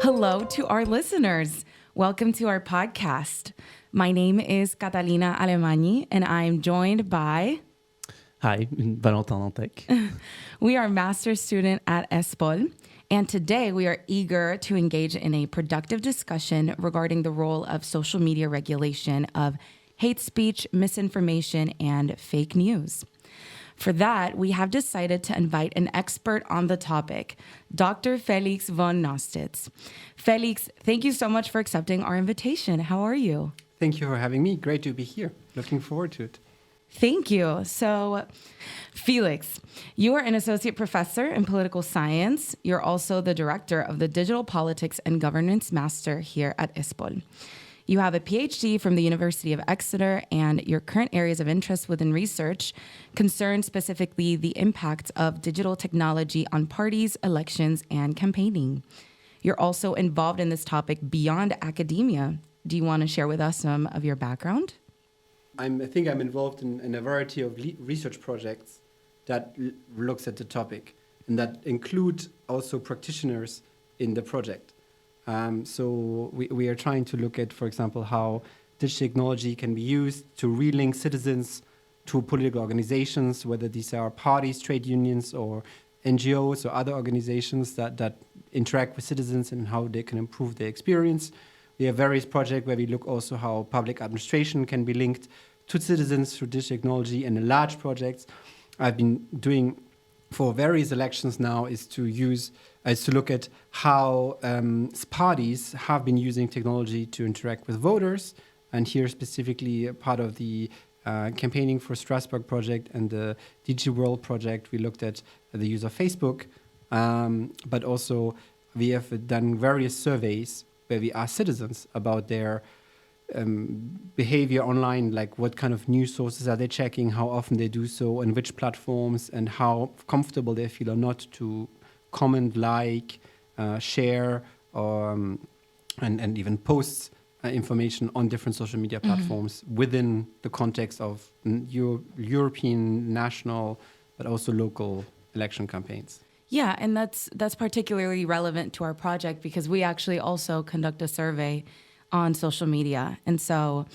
Hello to our listeners. Welcome to our podcast. My name is Catalina Alemany, and I'm joined by... Hi, Valentin Lantec. We are master's student at ESPOL, and today we are eager to engage in a productive discussion regarding the role of social media regulation of hate speech, misinformation, and fake news. For that, we have decided to invite an expert on the topic, Dr. Felix von NOSTITZ. Felix, thank you so much for accepting our invitation. How are you? Thank you for having me. Great to be here. Looking forward to it. Thank you. So, Felix, you are an associate professor in political science. You're also the director of the Digital Politics and Governance Master here at ESPOL. You have a PhD from the University of Exeter, and your current areas of interest within research concern specifically the impact of digital technology on parties, elections, and campaigning. You're also involved in this topic beyond academia. Do you want to share with us some of your background? I think I'm involved in a variety of research projects that looks at the topic and that include also practitioners in the project. So we are trying to look at, for example, how digital technology can be used to relink citizens to political organizations, whether these are parties, trade unions, or NGOs or other organizations that interact with citizens and how they can improve their experience. We have various projects where we look also how public administration can be linked to citizens through digital technology, and the large projects I've been doing for various elections now is to look at how parties have been using technology to interact with voters. And here specifically a part of the campaigning for Strasbourg project and the Digital World project, we looked at the use of Facebook, but also we have done various surveys where we ask citizens about their behavior online, like what kind of news sources are they checking, how often they do so, and which platforms, and how comfortable they feel or not to comment, like, share, or and even post information on different social media platforms within the context of European, national, but also local election campaigns. Yeah, and that's particularly relevant to our project because we actually also conduct a survey on social media. And so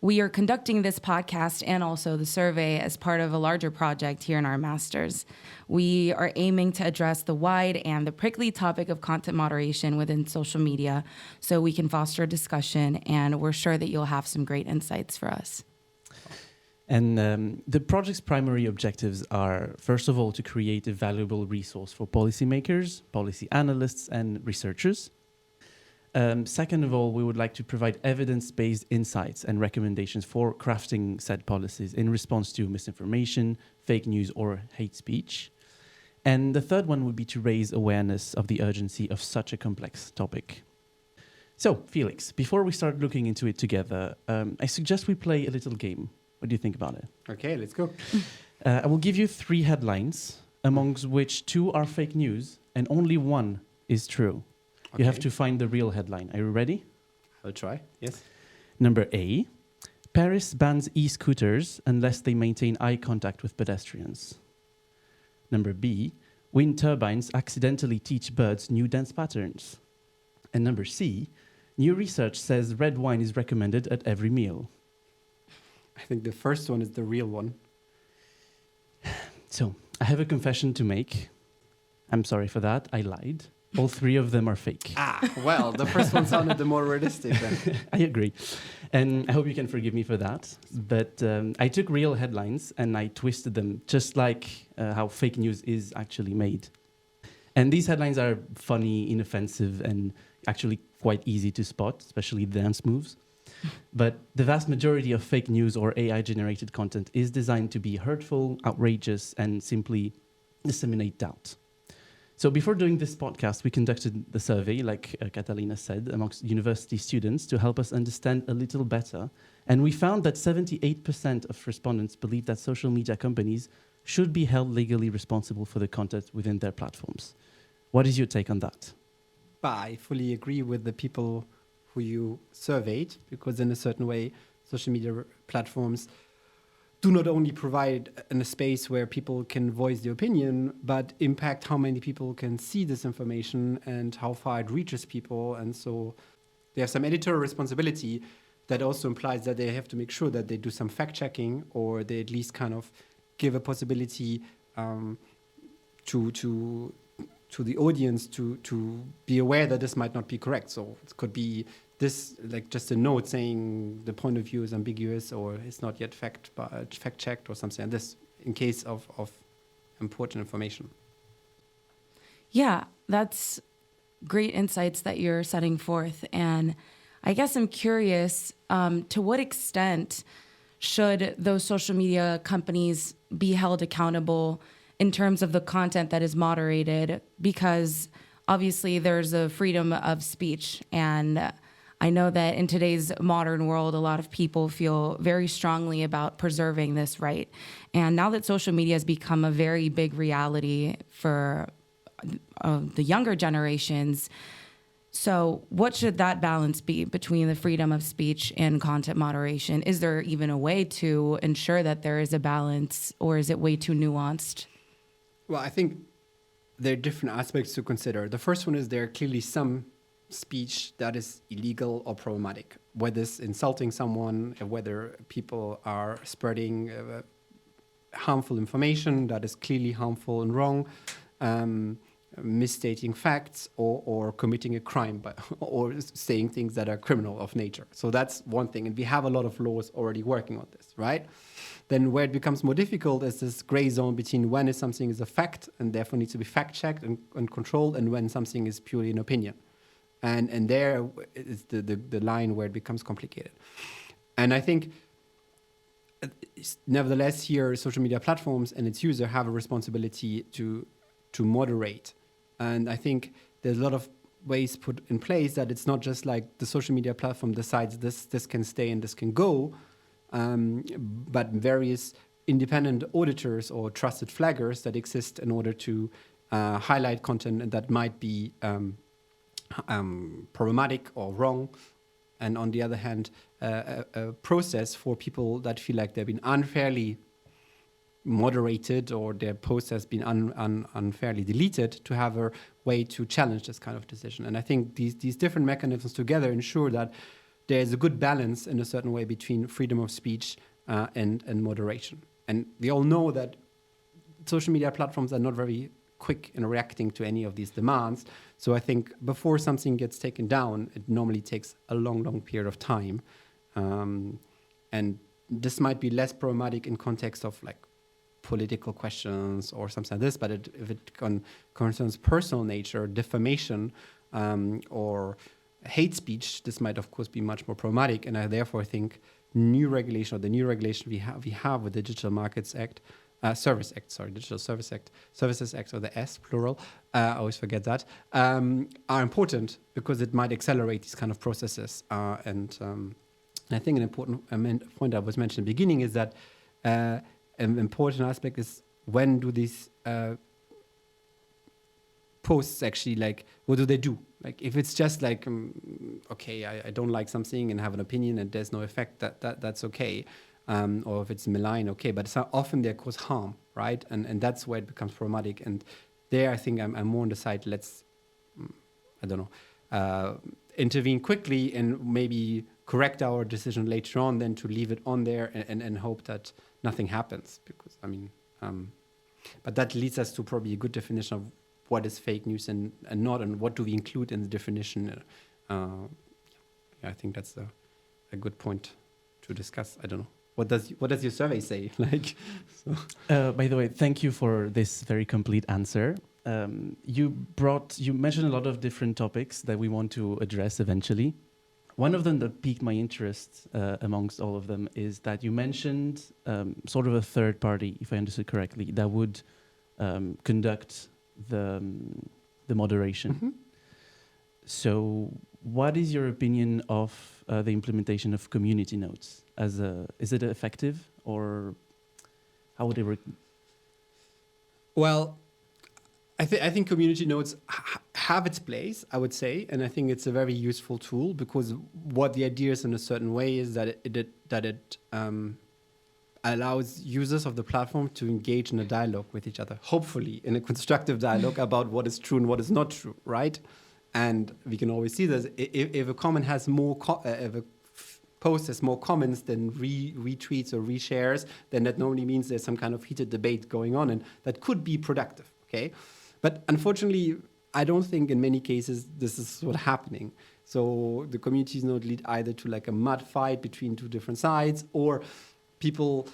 we are conducting this podcast and also the survey as part of a larger project here in our master's. We are aiming to address the wide and the prickly topic of content moderation within social media so we can foster a discussion, and we're sure that you'll have some great insights for us. And the project's primary objectives are, first of all, to create a valuable resource for policymakers, policy analysts, and researchers. Second of all, we would like to provide evidence-based insights and recommendations for crafting said policies in response to misinformation, fake news, or hate speech. And the third one would be to raise awareness of the urgency of such a complex topic. So, Felix, before we start looking into it together, I suggest we play a little game. What do you think about it? Okay, let's go. I will give you 3 headlines, amongst which 2 are fake news and only 1 is true. Okay. You have to find the real headline. Are you ready? I'll try. Yes. Number A, Paris bans e-scooters unless they maintain eye contact with pedestrians. Number B, wind turbines accidentally teach birds new dance patterns. And number C, new research says red wine is recommended at every meal. I think the first one is the real one. So, I have a confession to make. I'm sorry for that. I lied. All 3 of them are fake. Well, the first one sounded the more realistic then. I agree. And I hope you can forgive me for that. But I took real headlines and I twisted them, just like how fake news is actually made. And these headlines are funny, inoffensive, and actually quite easy to spot, especially dance moves. But the vast majority of fake news or AI-generated content is designed to be hurtful, outrageous, and simply disseminate doubt. So before doing this podcast, we conducted the survey, like Catalina said, amongst university students to help us understand a little better. And we found that 78% of respondents believe that social media companies should be held legally responsible for the content within their platforms. What is your take on that? I fully agree with the people who you surveyed, because in a certain way, social media platforms do not only provide a space where people can voice their opinion, but impact how many people can see this information and how far it reaches people. And so they have some editorial responsibility that also implies that they have to make sure that they do some fact checking, or they at least kind of give a possibility to the audience to be aware that this might not be correct. So it could be this, like just a note saying the point of view is ambiguous or it's not yet fact checked or something like this, in case of important information. Yeah, that's great insights that you're setting forth. And I guess I'm curious, to what extent should those social media companies be held accountable in terms of the content that is moderated? Because obviously there's a freedom of speech. And I know that in today's modern world, a lot of people feel very strongly about preserving this right. And now that social media has become a very big reality for the younger generations, so what should that balance be between the freedom of speech and content moderation? Is there even a way to ensure that there is a balance, or is it way too nuanced? Well, I think there are different aspects to consider. The first one is there are clearly some speech that is illegal or problematic, whether it's insulting someone, whether people are spreading harmful information that is clearly harmful and wrong, misstating facts, or committing a crime, or saying things that are criminal of nature. So that's one thing. And we have a lot of laws already working on this, right? Then where it becomes more difficult is this gray zone between when something is a fact and therefore needs to be fact-checked and controlled, and when something is purely an opinion. And there is the line where it becomes complicated. And I think, nevertheless, here social media platforms and its users have a responsibility to moderate. And I think there's a lot of ways put in place that it's not just like the social media platform decides this can stay and this can go, but various independent auditors or trusted flaggers that exist in order to highlight content that might be problematic or wrong. And on the other hand, a process for people that feel like they've been unfairly moderated or their post has been unfairly deleted, to have a way to challenge this kind of decision. And I think these different mechanisms together ensure that there's a good balance in a certain way between freedom of speech and moderation. And we all know that social media platforms are not very quick in reacting to any of these demands. So I think before something gets taken down, it normally takes a long period of time. And this might be less problematic in context of like political questions or something like this, but if it concerns personal nature, defamation, or hate speech, this might of course be much more problematic. And I therefore think the new regulation we have with the Digital Markets Act, Digital Services Act, or the S plural, I always forget that, are important because it might accelerate these kind of processes. And I think an important point I was mentioned at the beginning is that an important aspect is, when do these posts actually, like, what do they do? Like, if it's just like, okay, I don't like something and have an opinion and there's no effect, that's okay. Or if it's malign, okay. But often they cause harm, right? And that's where it becomes problematic. And there I think I'm more on the side, let's, intervene quickly and maybe correct our decision later on than to leave it on there and hope that nothing happens. Because, but that leads us to probably a good definition of what is fake news and not, and what do we include in the definition. I think that's a good point to discuss. I don't know. What does your survey say? Like, so. By the way, thank you for this very complete answer. You mentioned a lot of different topics that we want to address eventually. One of them that piqued my interest amongst all of them is that you mentioned sort of a third party, if I understood correctly, that would conduct the moderation. Mm-hmm. So what is your opinion of the implementation of community notes? Is it effective, or how would it work? Well, I think community notes have its place, I would say, and I think it's a very useful tool, because what the idea is in a certain way is that it allows users of the platform to engage in a dialogue with each other, hopefully in a constructive dialogue about what is true and what is not true, right? And we can always see that if a comment has more, if a post has more comments than retweets or reshares, then that normally means there's some kind of heated debate going on, and that could be productive, okay? But unfortunately, I don't think in many cases this is what's happening. So the communities not lead either to like a mud fight between two different sides, or people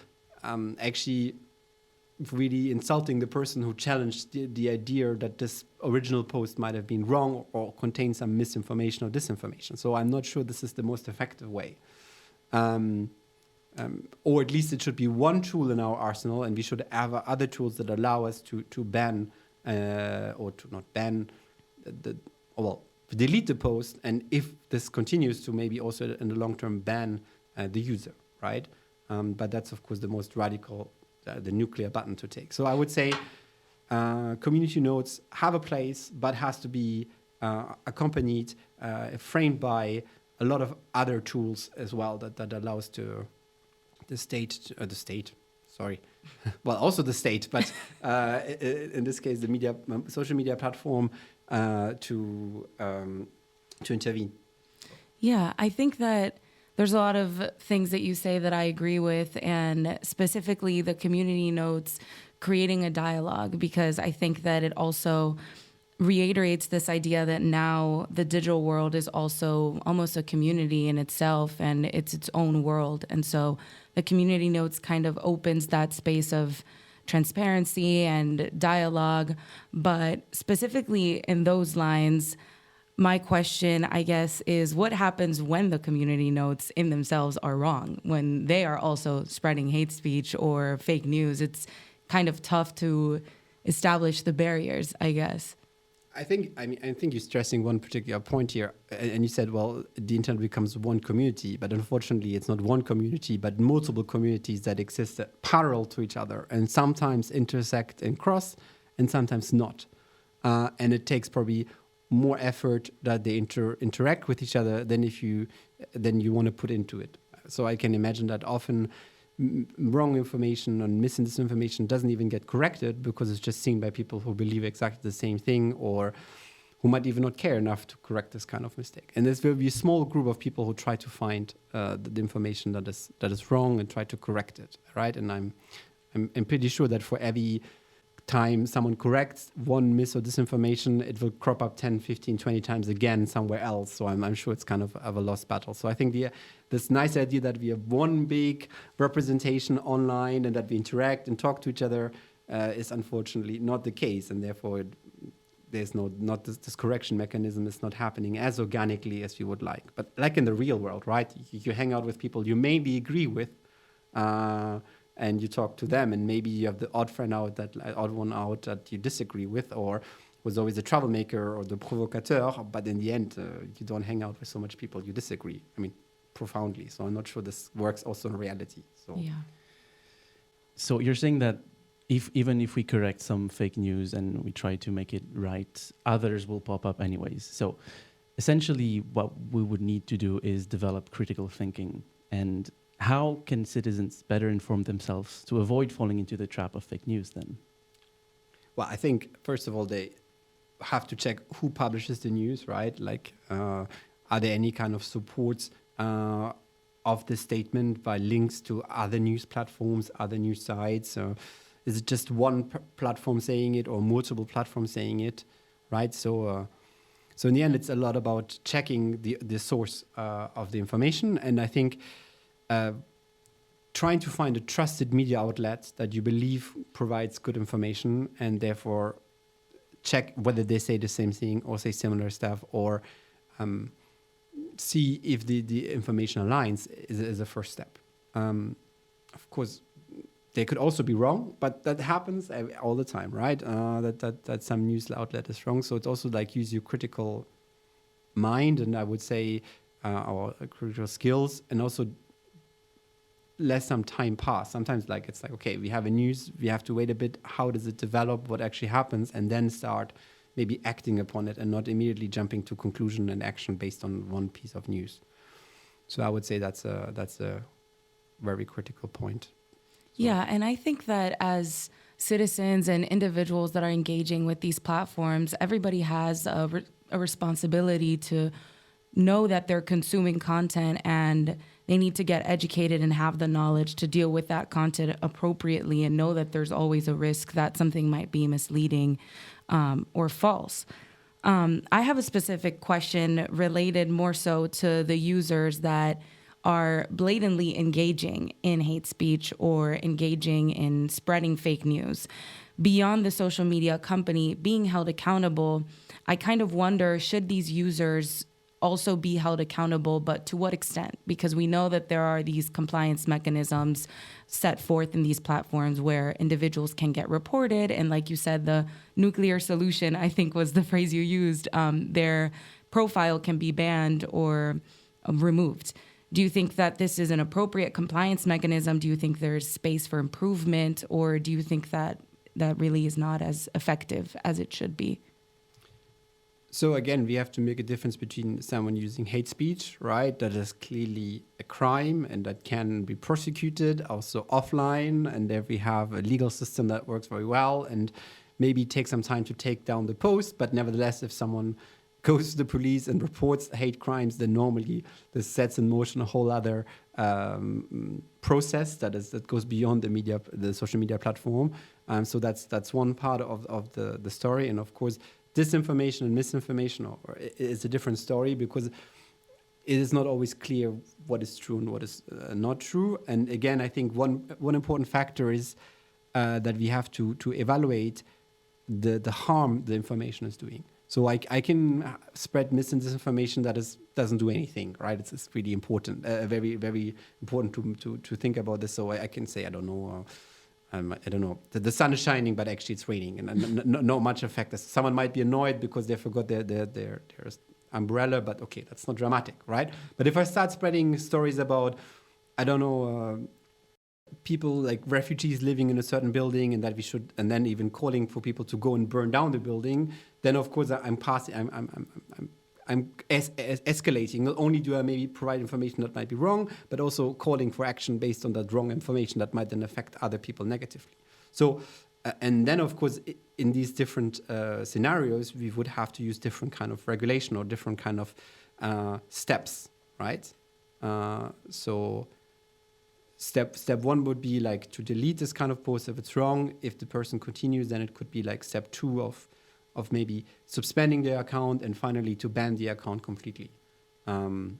actually really insulting the person who challenged the idea that this original post might have been wrong or contain some misinformation or disinformation. So I'm not sure this is the most effective way. Or at least it should be one tool in our arsenal, and we should have other tools that allow us to ban or to not ban, delete the post, and if this continues to maybe also in the long term ban the user, right? But that's of course the most radical, the nuclear button to take. So I would say community notes have a place, but has to be accompanied, framed by a lot of other tools as well that allows to the state, well, also the state, but in this case, the media, social media platform to intervene. Yeah, I think that there's a lot of things that you say that I agree with, and specifically the community notes creating a dialogue, because I think that it also reiterates this idea that now the digital world is also almost a community in itself, and it's its own world. And so the community notes kind of opens that space of transparency and dialogue. But specifically in those lines, my question, I guess, is what happens when the community notes in themselves are wrong, when they are also spreading hate speech or fake news? It's kind of tough to establish the barriers, I guess. I think you're stressing one particular point here, and you said, well, the internet becomes one community, but unfortunately, it's not one community, but multiple communities that exist parallel to each other, and sometimes intersect and cross, and sometimes not. And it takes probably more effort that they interact with each other than you want to put into it. So I can imagine that often wrong information and misinformation doesn't even get corrected because it's just seen by people who believe exactly the same thing, or who might even not care enough to correct this kind of mistake. And there's will be a small group of people who try to find the information that is wrong and try to correct it, right? And I'm pretty sure that for every time someone corrects one mis or disinformation, it will crop up 10, 15, 20 times again somewhere else. So I'm sure it's kind of a lost battle. So I think this nice idea that we have one big representation online and that we interact and talk to each other is unfortunately not the case. And therefore, there's not this correction mechanism is not happening as organically as you would like. But like in the real world, right? You hang out with people you maybe agree with, and you talk to them, and maybe you have the odd one out that you disagree with, or was always the troublemaker or the provocateur, but in the end, you don't hang out with so much people you disagree. I mean, profoundly. So I'm not sure this works also in reality. So Yeah. So you're saying that even if we correct some fake news and we try to make it right, others will pop up anyways. So essentially what we would need to do is develop critical thinking. And how can citizens better inform themselves to avoid falling into the trap of fake news then? Well, I think, first of all, they have to check who publishes the news, right? Like, are there any kind of supports of the statement by links to other news platforms, other news sites? Is it just one platform saying it or multiple platforms saying it, right? So in the end, it's a lot about checking the source of the information. And I think trying to find a trusted media outlet that you believe provides good information, and therefore check whether they say the same thing or say similar stuff, or see if the information aligns is a first step. Of course, they could also be wrong, but that happens all the time, right? That some news outlet is wrong. So it's also like use your critical mind, and I would say our critical skills, and also let some time pass. Sometimes it's like, okay, we have a news, we have to wait a bit. How does it develop? What actually happens? And then start maybe acting upon it, and not immediately jumping to conclusion and action based on one piece of news. So I would say that's a very critical point. Yeah, and I think that as citizens and individuals that are engaging with these platforms, everybody has a responsibility to know that they're consuming content and they need to get educated and have the knowledge to deal with that content appropriately and know that there's always a risk that something might be misleading or false. I have a specific question related more so to the users that are blatantly engaging in hate speech or engaging in spreading fake news. Beyond the social media company being held accountable, I kind of wonder, should these users also be held accountable, but to what extent? Because we know that there are these compliance mechanisms set forth in these platforms where individuals can get reported. And like you said, the nuclear solution, I think was the phrase you used, their profile can be banned or removed. Do you think that this is an appropriate compliance mechanism? Do you think there's space for improvement? Or do you think that that really is not as effective as it should be? So again, we have to make a difference between someone using hate speech, right? That is clearly a crime and that can be prosecuted also offline. And there we have a legal system that works very well and maybe take some time to take down the post. But nevertheless, if someone goes to the police and reports hate crimes, then normally this sets in motion a whole other process that goes beyond the social media platform. So that's one part of the story. And of course, disinformation and misinformation is a different story because it is not always clear what is true and what is not true. And again, I think one important factor is that we have to evaluate the harm the information is doing. So I can spread mis and disinformation that doesn't do anything, right? It's really important, very, very important to think about this. So I can say, I don't know, the sun is shining, but actually it's raining, and not much effect. Someone might be annoyed because they forgot their umbrella, but okay, that's not dramatic, right? But if I start spreading stories about, I don't know, people like refugees living in a certain building, and that we should, and then even calling for people to go and burn down the building, then of course I'm escalating. Not only do I maybe provide information that might be wrong, but also calling for action based on that wrong information that might then affect other people negatively. So, and then of course, in these different scenarios, we would have to use different kind of regulation or different kind of steps, right? So step one would be like to delete this kind of post if it's wrong. If the person continues, then it could be like step two of maybe suspending their account, and finally to ban the account completely. And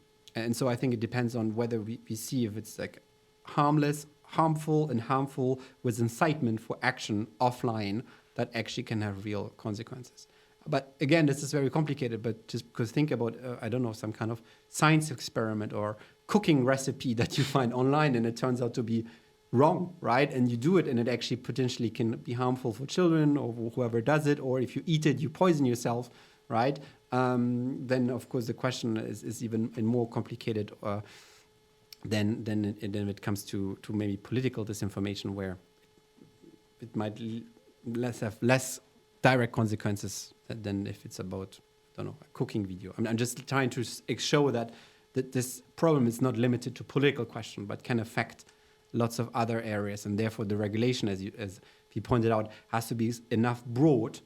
so I think it depends on whether we see if it's like harmful and harmful with incitement for action offline that actually can have real consequences. But again, this is very complicated, but just because think about, I don't know, some kind of science experiment or cooking recipe that you find online and it turns out to be wrong, right? And you do it and it actually potentially can be harmful for children or whoever does it, or if you eat it, you poison yourself, right? Then of course the question is even more complicated than it comes to maybe political disinformation, where it might have less direct consequences than if it's about, I don't know, a cooking video. I'm just trying to show that this problem is not limited to political question, but can affect lots of other areas, and therefore the regulation, as you pointed out, has to be enough broad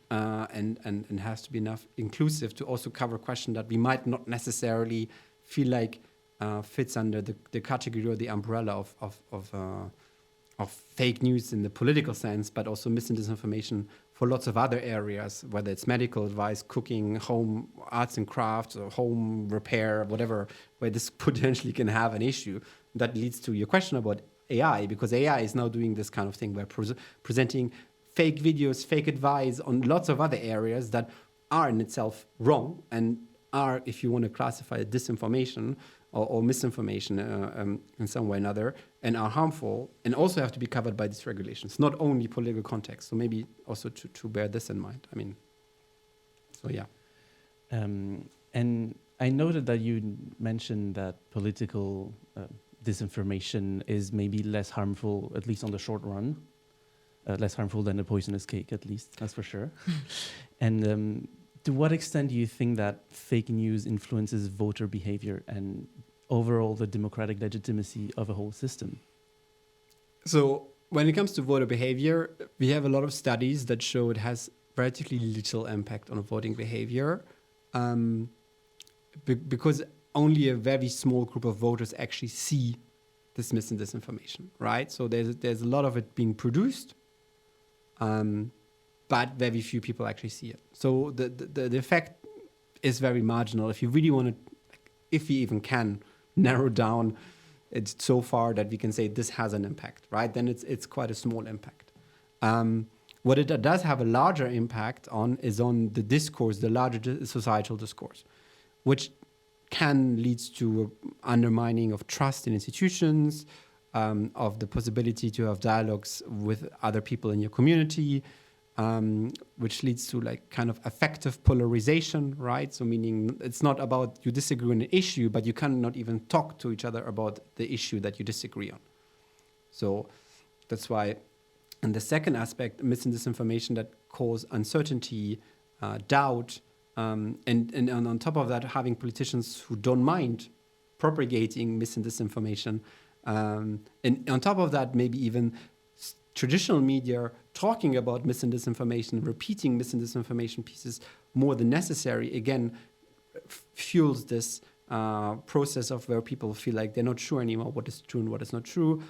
and has to be enough inclusive to also cover a question that we might not necessarily feel like fits under the category or the umbrella of fake news in the political sense, but also mis and disinformation for lots of other areas, whether it's medical advice, cooking, home arts and crafts, or home repair, whatever, where this potentially can have an issue. That leads to your question about AI, because AI is now doing this kind of thing where presenting fake videos, fake advice on lots of other areas that are in itself wrong and are, if you want to classify it, disinformation or misinformation in some way or another, and are harmful, and also have to be covered by these regulations, not only political context. So maybe also to bear this in mind. I mean, so yeah. And I noted that you mentioned that political disinformation is maybe less harmful, at least on the short run, less harmful than a poisonous cake, at least, that's for sure. And to what extent do you think that fake news influences voter behavior and overall the democratic legitimacy of a whole system? So when it comes to voter behavior, we have a lot of studies that show it has relatively little impact on voting behavior, because only a very small group of voters actually see this mis and disinformation, right? So there's a lot of it being produced, but very few people actually see it. So the effect is very marginal. If you really want to, if we even can narrow down it so far that we can say this has an impact, right? Then it's quite a small impact. What it does have a larger impact on is on the discourse, the larger societal discourse, which can lead to undermining of trust in institutions, of the possibility to have dialogues with other people in your community, which leads to like kind of affective polarization, right? So meaning it's not about you disagree on an issue, but you cannot even talk to each other about the issue that you disagree on. So that's why, and the second aspect, mis and disinformation that cause uncertainty, doubt, and on top of that, having politicians who don't mind propagating mis and disinformation, and on top of that, maybe even traditional media talking about mis and disinformation, repeating mis and disinformation pieces more than necessary, again, fuels this process of where people feel like they're not sure anymore what is true and what is not true.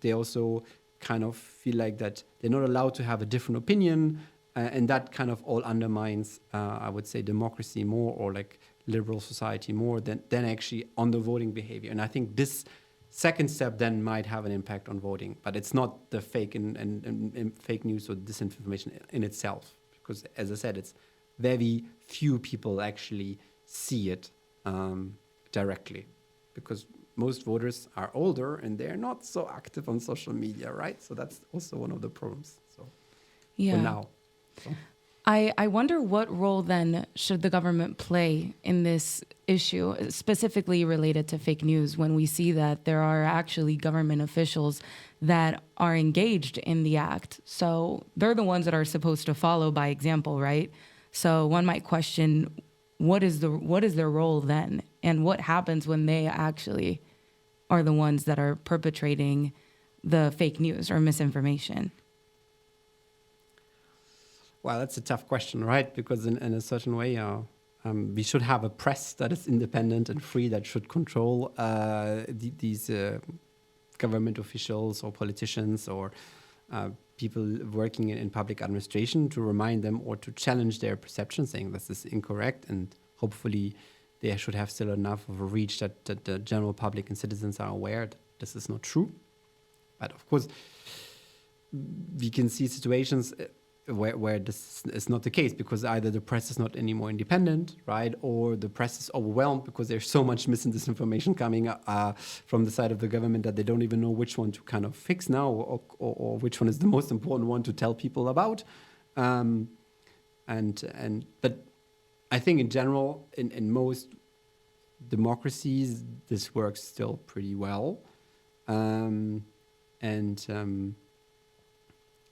They also kind of feel like that they're not allowed to have a different opinion, and that kind of all undermines, I would say, democracy more, or like liberal society more than actually on the voting behavior. And I think this second step then might have an impact on voting, but it's not the fake and fake news or disinformation in itself, because as I said, it's very few people actually see it directly, because most voters are older and they're not so active on social media, right? So that's also one of the problems. So for now. So. I wonder what role then should the government play in this issue, specifically related to fake news, when we see that there are actually government officials that are engaged in the act. So they're the ones that are supposed to follow by example, right? So one might question, what is their role then? And what happens when they actually are the ones that are perpetrating the fake news or misinformation? Well, that's a tough question, right? Because in a certain way, we should have a press that is independent and free, that should control these government officials or politicians or people working in public administration, to remind them or to challenge their perception, saying this is incorrect, and hopefully they should have still enough of a reach that the general public and citizens are aware that this is not true. But of course, we can see situations where this is not the case, because either the press is not anymore independent, right, or the press is overwhelmed because there's so much mis and disinformation coming from the side of the government that they don't even know which one to kind of fix now, or which one is the most important one to tell people about. But I think in general, in most democracies, this works still pretty well.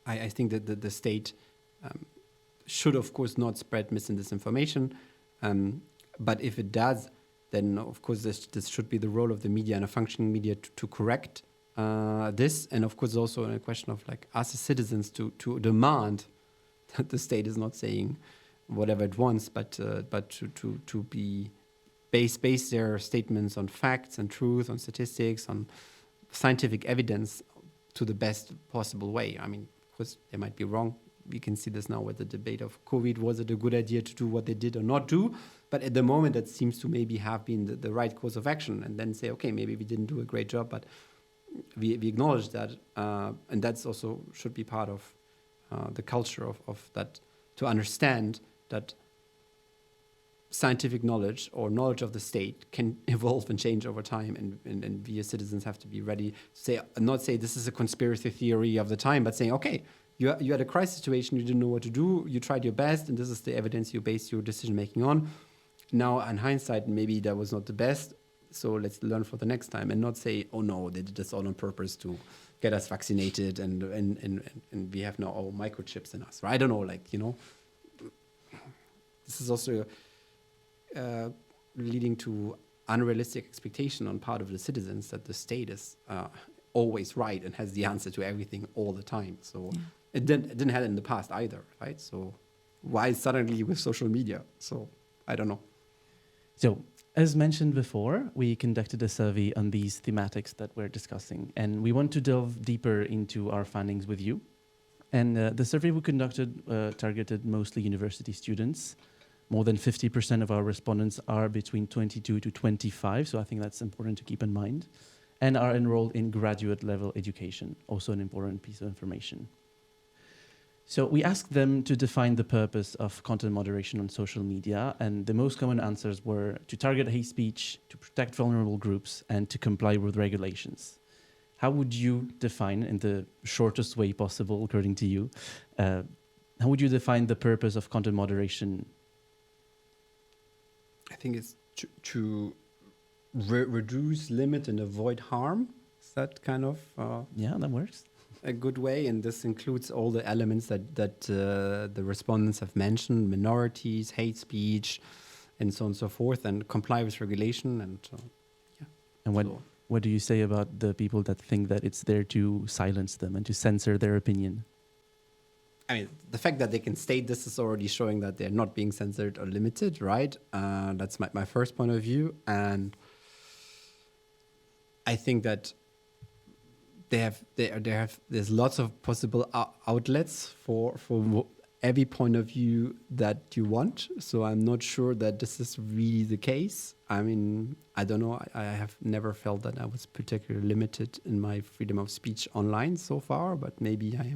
I think that the state should, of course, not spread mis and disinformation. But if it does, then, of course, this should be the role of the media and a functioning media to correct this. And, of course, also a question of, like, us as citizens to demand that the state is not saying whatever it wants, but to be base their statements on facts and truth, on statistics, on scientific evidence to the best possible way. I mean, of course, they might be wrong. We can see this now with the debate of COVID. Was it a good idea to do what they did or not do? But at the moment, that seems to maybe have been the right course of action, and then say, okay, maybe we didn't do a great job, but we acknowledge that. And that's also should be part of the culture of that, to understand that scientific knowledge or knowledge of the state can evolve and change over time, and we as citizens have to be ready to say, not say this is a conspiracy theory of the time, but saying, okay, you had a crisis situation, you didn't know what to do, you tried your best, and this is the evidence you based your decision making on. Now, in hindsight, maybe that was not the best, so let's learn for the next time, and not say, oh no, they did this all on purpose to get us vaccinated, and we have now all microchips in us, right? I don't know, like, you know, this is also leading to unrealistic expectation on part of the citizens that the state is always right and has the answer to everything all the time. So it didn't have it in the past either, right? So why suddenly with social media? So I don't know. So, as mentioned before, we conducted a survey on these thematics that we're discussing, and we want to delve deeper into our findings with you. And the survey we conducted targeted mostly university students. More than 50% of our respondents are between 22 to 25, so I think that's important to keep in mind, and are enrolled in graduate level education, also an important piece of information. So we asked them to define the purpose of content moderation on social media, and the most common answers were to target hate speech, to protect vulnerable groups, and to comply with regulations. How would you define, in the shortest way possible, according to you, how would you define the purpose of content moderation? I think it's to reduce, limit, and avoid harm. Is that kind of Yeah, that works. a good way? And this includes all the elements that the respondents have mentioned: minorities, hate speech, and so on and so forth, and comply with regulation. And And so- what do you say about the people that think that it's there to silence them and to censor their opinion? I mean, the fact that they can state this is already showing that they're not being censored or limited, right? That's my first point of view. And I think that there's lots of possible outlets for every point of view that you want. So I'm not sure that this is really the case. I mean, I don't know. I have never felt that I was particularly limited in my freedom of speech online so far, but maybe I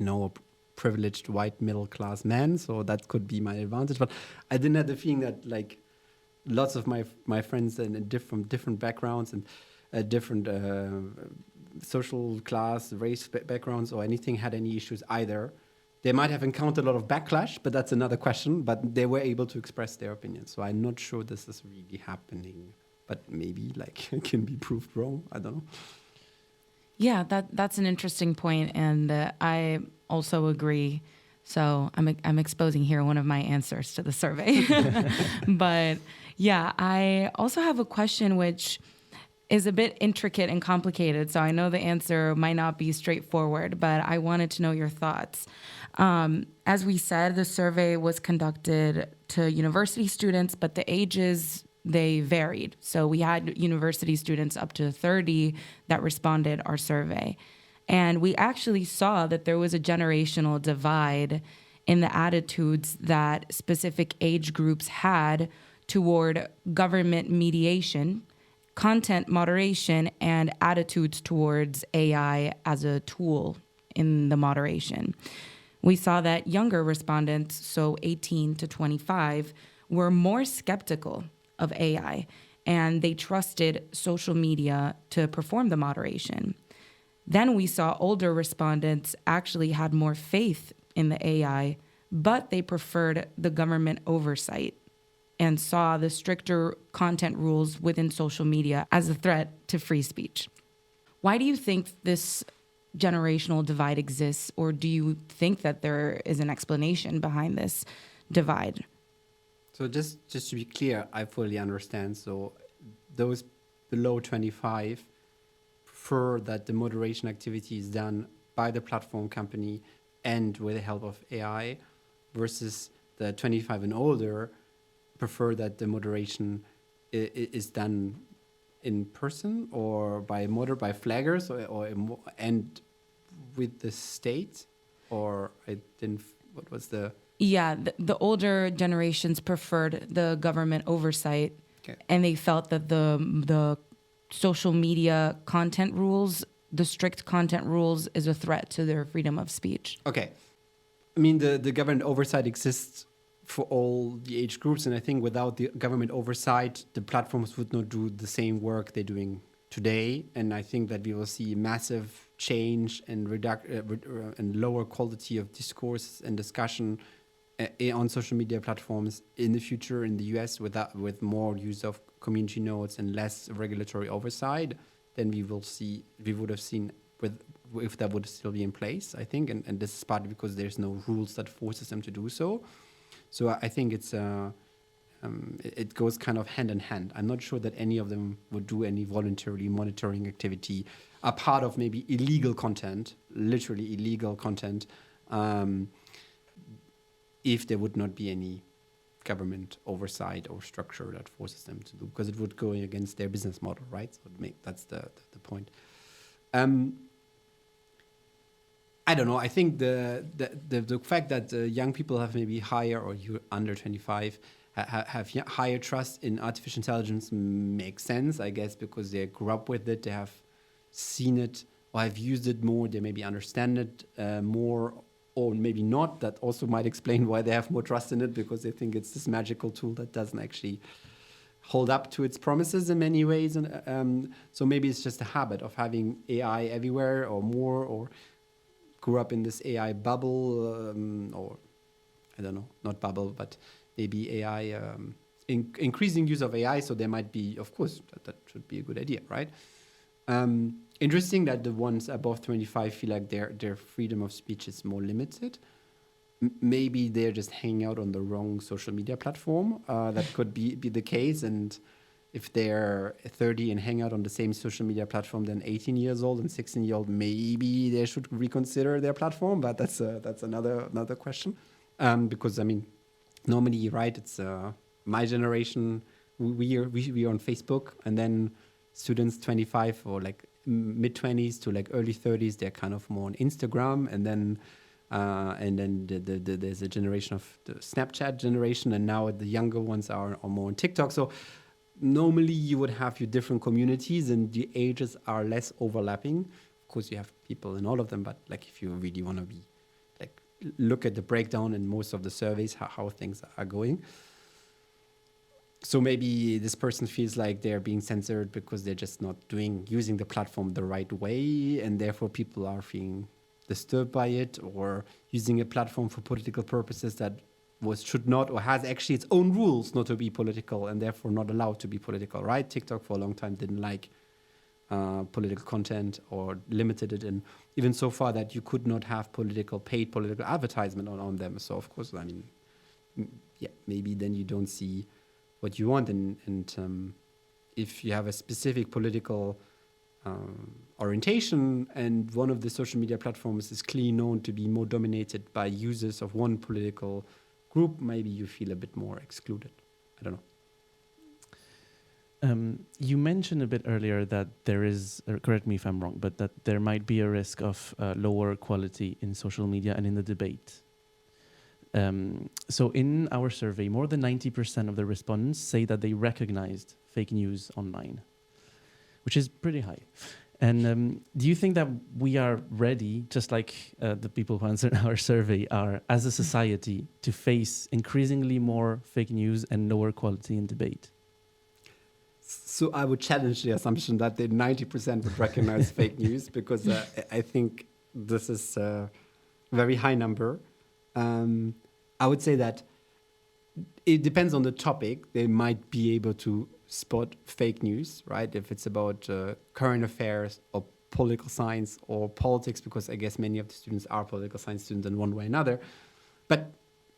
know a privileged white middle class man, so that could be my advantage. But I didn't have the feeling that like lots of my friends in different backgrounds and different social class, race backgrounds or anything had any issues either. They might have encountered a lot of backlash, but that's another question. But they were able to express their opinion. So I'm not sure this is really happening. But maybe like it can be proved wrong. I don't know. Yeah, that's an interesting point, and I also agree. So I'm exposing here one of my answers to the survey. But yeah, I also have a question which is a bit intricate and complicated. So I know the answer might not be straightforward, but I wanted to know your thoughts. As we said, the survey was conducted to university students, but the ages, they varied. So we had university students up to 30 that responded our survey. And we actually saw that there was a generational divide in the attitudes that specific age groups had toward government mediation, content moderation, and attitudes towards AI as a tool in the moderation. We saw that younger respondents, so 18 to 25, were more skeptical of AI, and they trusted social media to perform the moderation. Then we saw older respondents actually had more faith in the AI, but they preferred the government oversight and saw the stricter content rules within social media as a threat to free speech. Why do you think this generational divide exists, or do you think that there is an explanation behind this divide? So just to be clear, I fully understand. So those below 25 prefer that the moderation activity is done by the platform company and with the help of AI, versus the 25 and older prefer that the moderation is done in person or by flaggers and with the state, or what was the... Yeah, the older generations preferred the government oversight, okay, and they felt that the social media content rules, the strict content rules, is a threat to their freedom of speech. Okay. I mean, the government oversight exists for all the age groups, and I think without the government oversight, the platforms would not do the same work they're doing today, and I think that we will see massive change and and lower quality of discourse and discussion on social media platforms in the future in the US with more use of community nodes and less regulatory oversight than we would have seen if that would still be in place, I think, and this is partly because there's no rules that forces them to do so. So I think it's it goes kind of hand in hand. I'm not sure that any of them would do any voluntarily monitoring activity, a part of maybe illegal content, literally illegal content, if there would not be any government oversight or structure that forces them to do, because it would go against their business model, right? So that's the point. I don't know. I think the fact that young people have maybe higher, or you under 25 have higher trust in artificial intelligence makes sense, I guess, because they grew up with it, they have seen it or have used it more, they maybe understand it more, or maybe not. That also might explain why they have more trust in it, because they think it's this magical tool that doesn't actually hold up to its promises in many ways. And so maybe it's just a habit of having AI everywhere or more, or grew up in this AI bubble, or I don't know, not bubble, but maybe AI, increasing use of AI. So there might be, of course, that should be a good idea, right? Interesting that the ones above 25 feel like their freedom of speech is more limited. Maybe they're just hanging out on the wrong social media platform. That could be the case. And if they're 30 and hang out on the same social media platform than 18 years old and 16-year-old, maybe they should reconsider their platform. But that's another question. Because, I mean, normally, right, it's my generation, we are on Facebook, and then students 25 or like mid-20s to like early 30s, they're kind of more on Instagram, and then there's a generation of the Snapchat generation, and now the younger ones are more on TikTok. So normally you would have your different communities, and the ages are less overlapping. Of course, you have people in all of them, but like if you really want to be like look at the breakdown in most of the surveys, how things are going. So maybe this person feels like they're being censored because they're just not using the platform the right way, and therefore people are feeling disturbed by it, or using a platform for political purposes that should not, or has actually its own rules not to be political, and therefore not allowed to be political, right? TikTok for a long time didn't like political content, or limited it, and even so far that you could not have paid political advertisement on them. So of course, I mean, yeah, maybe then you don't see what you want, and if you have a specific political orientation, and one of the social media platforms is clearly known to be more dominated by users of one political group, maybe you feel a bit more excluded. I don't know. You mentioned a bit earlier that there is, correct me if I'm wrong, but that there might be a risk of lower quality in social media and in the debate. So in our survey, more than 90% of the respondents say that they recognized fake news online, which is pretty high. And do you think that we are ready, just like the people who answered our survey are, as a society, to face increasingly more fake news and lower quality in debate? So I would challenge the assumption that the 90% would recognize fake news, because I think this is a very high number. I would say that it depends on the topic. They might be able to spot fake news, right? If it's about current affairs or political science or politics, because I guess many of the students are political science students in one way or another. But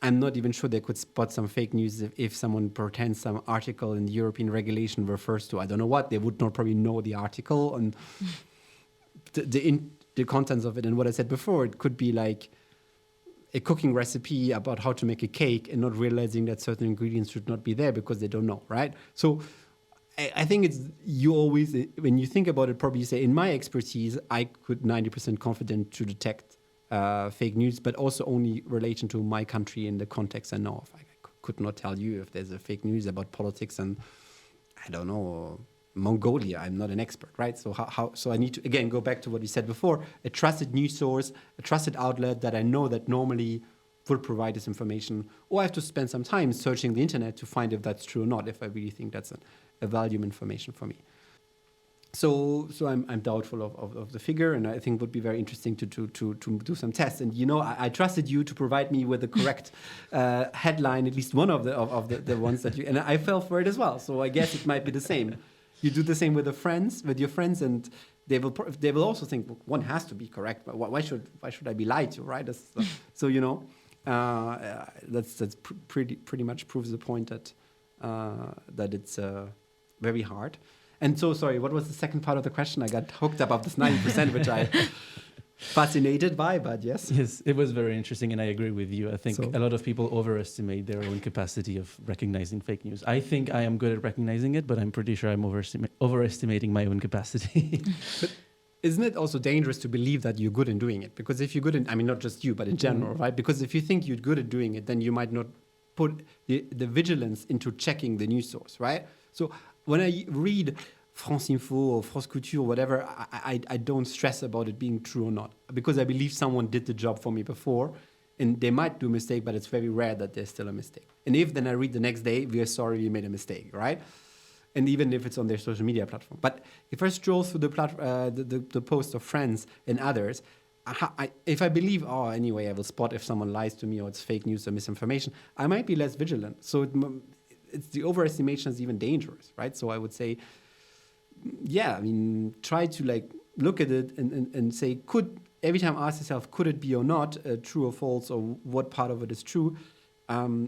I'm not even sure they could spot some fake news if someone pretends some article in the European regulation refers to, I don't know what, they would not probably know the article and the contents of it. And what I said before, it could be like a cooking recipe about how to make a cake, and not realizing that certain ingredients should not be there because they don't know, right? So I think you always, when you think about it, probably say, in my expertise, I could 90% confident to detect fake news, but also only relation to my country in the context I know of. I could not tell you if there's a fake news about politics and, I don't know, Mongolia. I'm not an expert, right? So so I need to, again, go back to what we said before, a trusted news source, a trusted outlet that I know that normally would provide this information, or I have to spend some time searching the internet to find if that's true or not, if I really think that's a valuable information for me. So I'm doubtful of the figure, and I think it would be very interesting to do some tests. And I trusted you to provide me with the correct headline, at least one of the ones that you, and I fell for it as well. So I guess it might be the same. You do the same with your friends, and they will also think, well, one has to be correct, but why should I be lied to, right? That's pretty much proves the point that that it's very hard. And so, sorry, what was the second part of the question? I got hooked up this 90%, which I fascinated by, but yes. Yes, it was very interesting, and I agree with you. I think So- a lot of people overestimate their own capacity of recognizing fake news. I think I am good at recognizing it, but I'm pretty sure I'm overestimating my own capacity. But isn't it also dangerous to believe that you're good in doing it? Because if you're good in, I mean, not just you, but in general, right? Because if you think you're good at doing it, then you might not put the vigilance into checking the news source, right? So when I read France Info or France Couture or whatever, I don't stress about it being true or not, because I believe someone did the job for me before, and they might do a mistake, but it's very rare that there's still a mistake. And if then I read the next day, we are sorry we made a mistake, right? And even if it's on their social media platform. But if I stroll through the post of friends and others, if I believe, anyway, I will spot if someone lies to me or it's fake news or misinformation, I might be less vigilant. So it's the overestimation is even dangerous, right? So I would say, yeah, I mean, try to look at it and say, every time ask yourself, could it be or not true or false, or what part of it is true?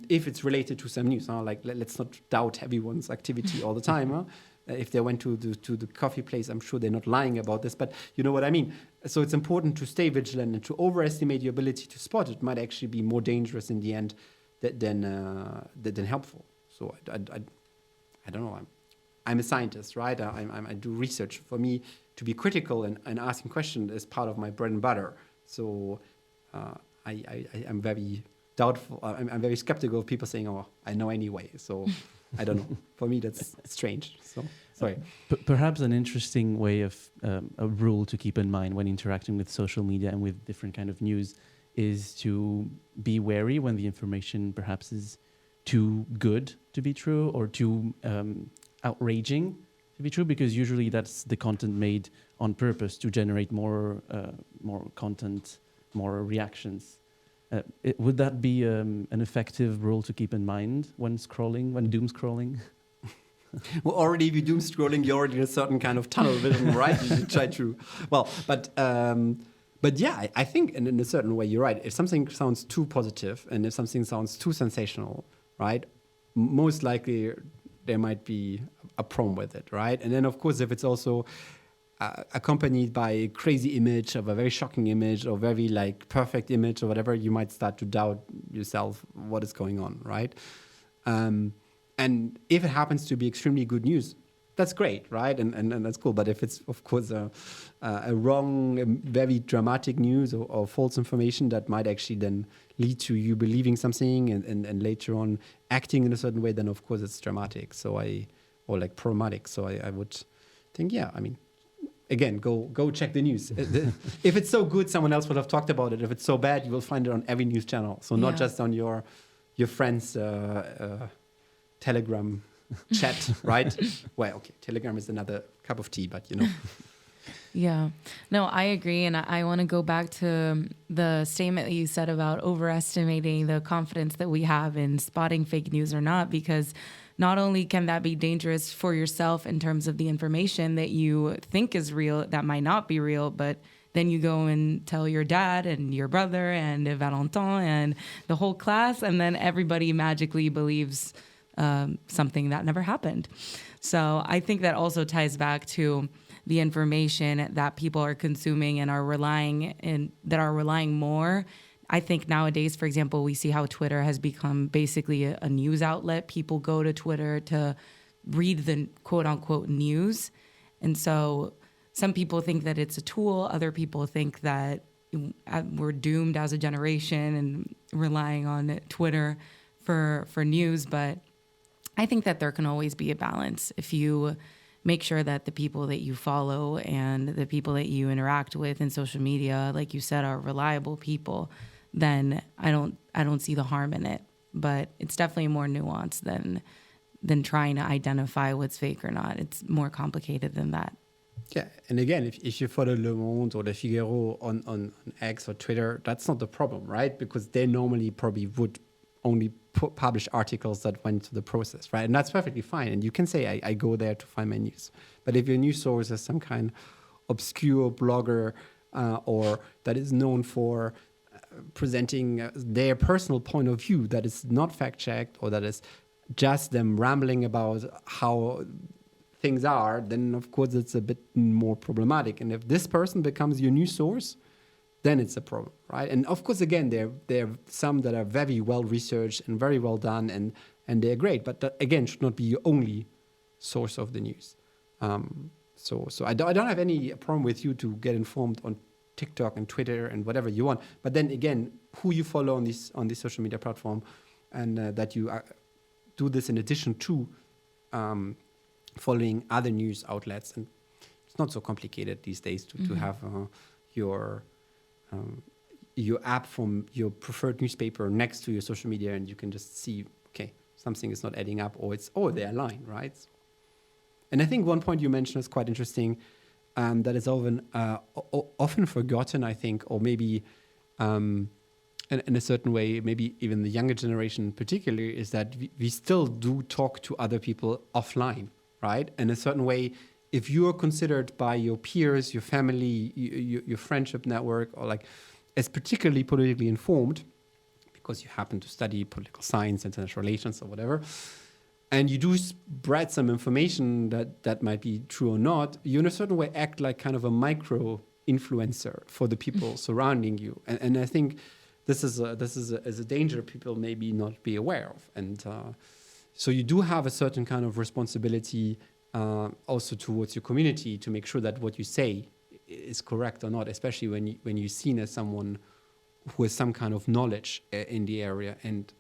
If it's related to some news, let's not doubt everyone's activity all the time. Huh? If they went to the coffee place, I'm sure they're not lying about this, but you know what I mean. So it's important to stay vigilant, and to overestimate your ability to spot it might actually be more dangerous in the end than helpful. So I don't know. I'm a scientist, right? I do research. For me, to be critical and asking questions is part of my bread and butter. So I'm very doubtful. I'm very skeptical of people saying, I know anyway. So I don't know. For me, that's strange. So sorry. Perhaps an interesting way of a rule to keep in mind when interacting with social media and with different kind of news is to be wary when the information perhaps is too good to be true or too outraging to be true, because usually that's the content made on purpose to generate more content, more reactions. Would that be an effective rule to keep in mind when doom scrolling? Well, already if you doom scrolling, you're already in a certain kind of tunnel vision, right? You should try to. Well, but yeah, I think in a certain way you're right. If something sounds too positive and if something sounds too sensational, right, most likely there might be a problem with it, right? And then, of course, if it's also accompanied by a crazy image of a very shocking image or very perfect image or whatever, you might start to doubt yourself what is going on, right? And if it happens to be extremely good news, that's great, right? And that's cool. But if it's, of course, a wrong, very dramatic news or false information that might actually then lead to you believing something and later on acting in a certain way, then of course it's dramatic. Or problematic. So I would think, yeah, I mean, again, go check the news. If it's so good, someone else will have talked about it. If it's so bad, you will find it on every news channel. So not just on your friend's Telegram chat, right? Well, okay, Telegram is another cup of tea, but you know. Yeah, no, I agree. And I want to go back to the statement that you said about overestimating the confidence that we have in spotting fake news or not, because not only can that be dangerous for yourself in terms of the information that you think is real that might not be real, but then you go and tell your dad and your brother and Valentin and the whole class, and then everybody magically believes something that never happened. So I think that also ties back to the information that people are consuming and are relying more. I think nowadays, for example, we see how Twitter has become basically a news outlet. People go to Twitter to read the quote unquote news. And so some people think that it's a tool. Other people think that we're doomed as a generation and relying on Twitter for news. But I think that there can always be a balance. If you make sure that the people that you follow and the people that you interact with in social media, like you said, are reliable people, then I don't see the harm in it. But it's definitely more nuanced than trying to identify what's fake or not. It's more complicated than that. Yeah, and again, if you follow Le Monde or Le Figaro on X or Twitter, that's not the problem, right? Because they normally probably would only publish articles that went through the process, right? And that's perfectly fine. And you can say, I go there to find my news. But if your news source is some kind of obscure blogger or that is known for presenting their personal point of view that is not fact-checked or that is just them rambling about how things are, then of course it's a bit more problematic. And if this person becomes your news source, then it's a problem, right? And of course, again, there are some that are very well researched and very well done, and they're great. But that, again, should not be your only source of the news. So I don't have any problem with you to get informed on TikTok and Twitter and whatever you want. But then again, who you follow on this social media platform, and that you do this in addition to following other news outlets. And it's not so complicated these days to have your app from your preferred newspaper next to your social media, and you can just see, okay, something is not adding up, or they're lying, right? And I think one point you mentioned is quite interesting, that is often forgotten, I think, or maybe in a certain way, maybe even the younger generation particularly, is that we still do talk to other people offline, right? In a certain way, if you are considered by your peers, your family, your friendship network, or like as particularly politically informed, because you happen to study political science, international relations, or whatever, and you do spread some information that might be true or not, you in a certain way act like kind of a micro influencer for the people surrounding you. And I think this is a danger people maybe not be aware of. And so you do have a certain kind of responsibility also towards your community to make sure that what you say is correct or not, especially when you're seen as someone who has some kind of knowledge in the area, and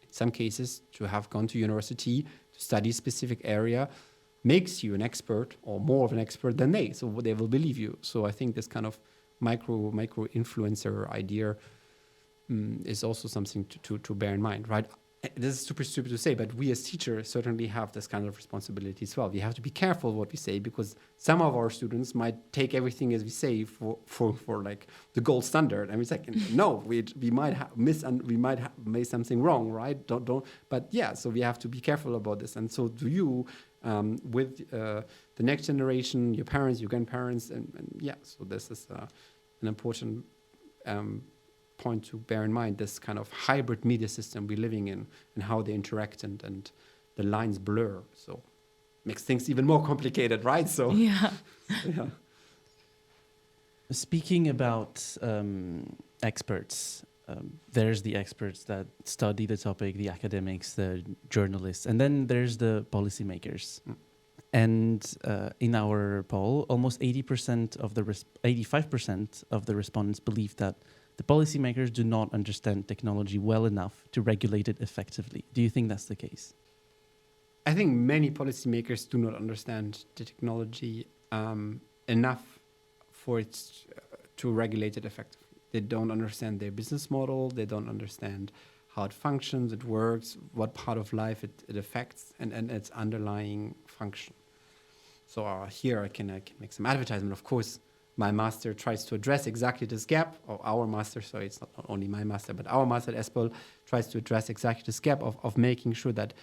in some cases to have gone to university to study a specific area makes you an expert or more of an expert than so they will believe you. So I think this kind of micro influencer idea is also something to bear in mind, right? This is super stupid to say, but we as teachers certainly have this kind of responsibility as well. We have to be careful what we say, because some of our students might take everything as we say for like the gold standard. And it's like, no, we might have made something wrong, right? Don't. But yeah, so we have to be careful about this. And so do you, with the next generation, your parents, your grandparents, and yeah. So this is an important point to bear in mind, this kind of hybrid media system we're living in and how they interact and the lines blur. So makes things even more complicated, right? So yeah. Speaking about experts, there's the experts that study the topic, the academics, the journalists, and then there's the policymakers. And in our poll, almost 85% of the respondents believe that the policymakers do not understand technology well enough to regulate it effectively. Do you think that's the case? I think many policymakers do not understand the technology enough for it to regulate it effectively. They don't understand their business model. They don't understand how it functions, it works, what part of life it affects, and its underlying function. So here I can make some advertisement. Of course, my master tries to address exactly this gap, or our master, sorry, it's not only my master, but our master at ESPOL tries to address exactly this gap of making sure that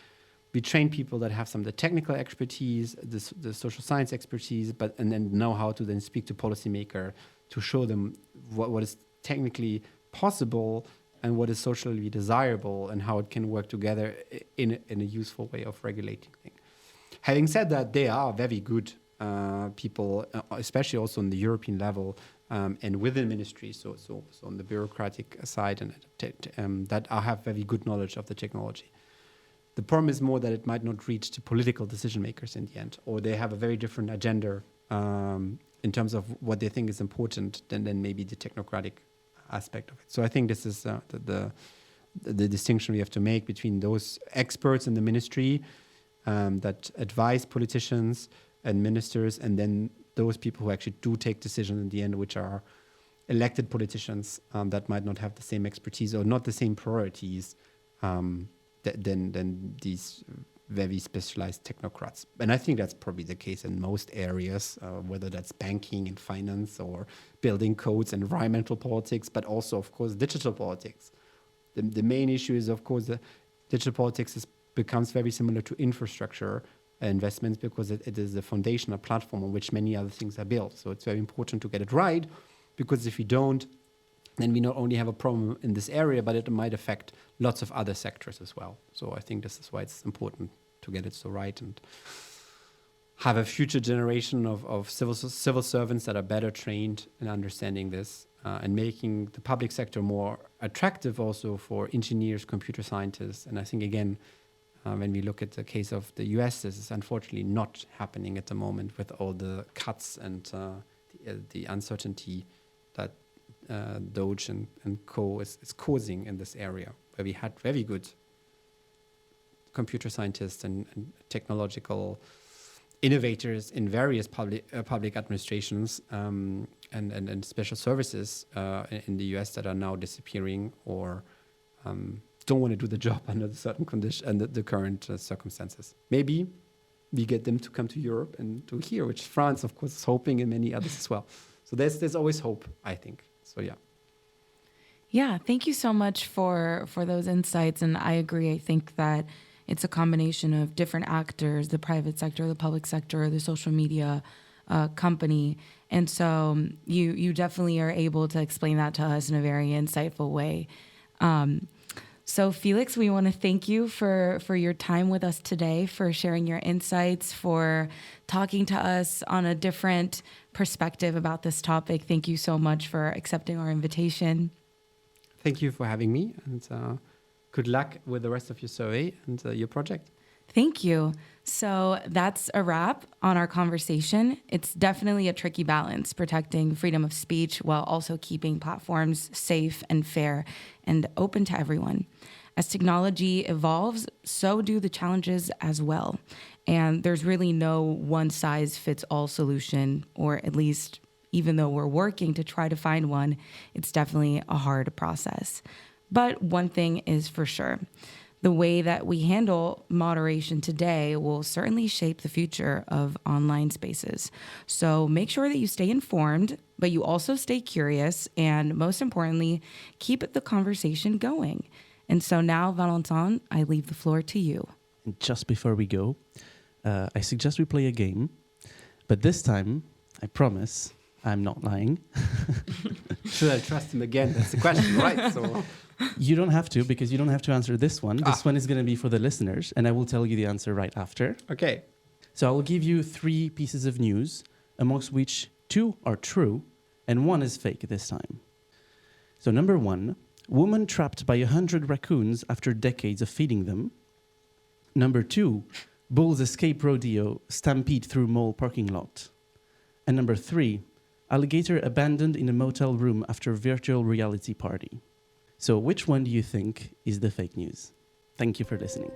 we train people that have some of the technical expertise, the social science expertise, and then know how to then speak to policymaker to show them what is technically possible and what is socially desirable and how it can work together in a useful way of regulating things. Having said that, they are very good people, especially also on the European level and within ministries, so on the bureaucratic side, and that have very good knowledge of the technology. The problem is more that it might not reach to political decision makers in the end, or they have a very different agenda in terms of what they think is important than maybe the technocratic aspect of it. So I think this is the distinction we have to make between those experts in the ministry that advise politicians and ministers, and then those people who actually do take decisions in the end, which are elected politicians that might not have the same expertise or not the same priorities than these very specialized technocrats. And I think that's probably the case in most areas, whether that's banking and finance or building codes and environmental politics, but also, of course, digital politics. The main issue is, of course, the digital politics becomes very similar to infrastructure investments, because it is the foundational platform on which many other things are built. So it's very important to get it right, because if you don't, then we not only have a problem in this area, but it might affect lots of other sectors as well. So I think this is why it's important to get it so right and have a future generation of civil servants that are better trained in understanding this and making the public sector more attractive also for engineers, computer scientists. And I think, again, when we look at the case of the US, this is unfortunately not happening at the moment with all the cuts and the uncertainty that Doge and co is causing in this area, where we had very good computer scientists and technological innovators in various public administrations and special services in the US that are now disappearing or don't want to do the job under the certain condition and the current circumstances. Maybe we get them to come to Europe and to here, which France, of course, is hoping, and many others as well. So there's always hope, I think. So yeah. Yeah, thank you so much for those insights. And I agree. I think that it's a combination of different actors, the private sector, the public sector, the social media company. And so you definitely are able to explain that to us in a very insightful way. So Felix, we want to thank you for your time with us today, for sharing your insights, for talking to us on a different perspective about this topic. Thank you so much for accepting our invitation. Thank you for having me, and good luck with the rest of your survey and your project. Thank you. So that's a wrap on our conversation. It's definitely a tricky balance, protecting freedom of speech while also keeping platforms safe and fair and open to everyone. As technology evolves, so do the challenges as well. And there's really no one-size-fits-all solution, or at least even though we're working to try to find one, it's definitely a hard process. But one thing is for sure. The way that we handle moderation today will certainly shape the future of online spaces. So make sure that you stay informed, but you also stay curious, and most importantly, keep the conversation going. And so now, Valentin, I leave the floor to you. And just before we go, I suggest we play a game. But this time, I promise, I'm not lying. Should I trust him again? That's the question, right? So you don't have to, because you don't have to answer this one. This one is going to be for the listeners, and I will tell you the answer right after. Okay. So I will give you 3 pieces of news, amongst which 2 are true, and 1 is fake this time. So number 1, woman trapped by 100 raccoons after decades of feeding them. Number 2, bulls escape rodeo, stampede through mall parking lot. And number 3, alligator abandoned in a motel room after virtual reality party. So which one do you think is the fake news? Thank you for listening.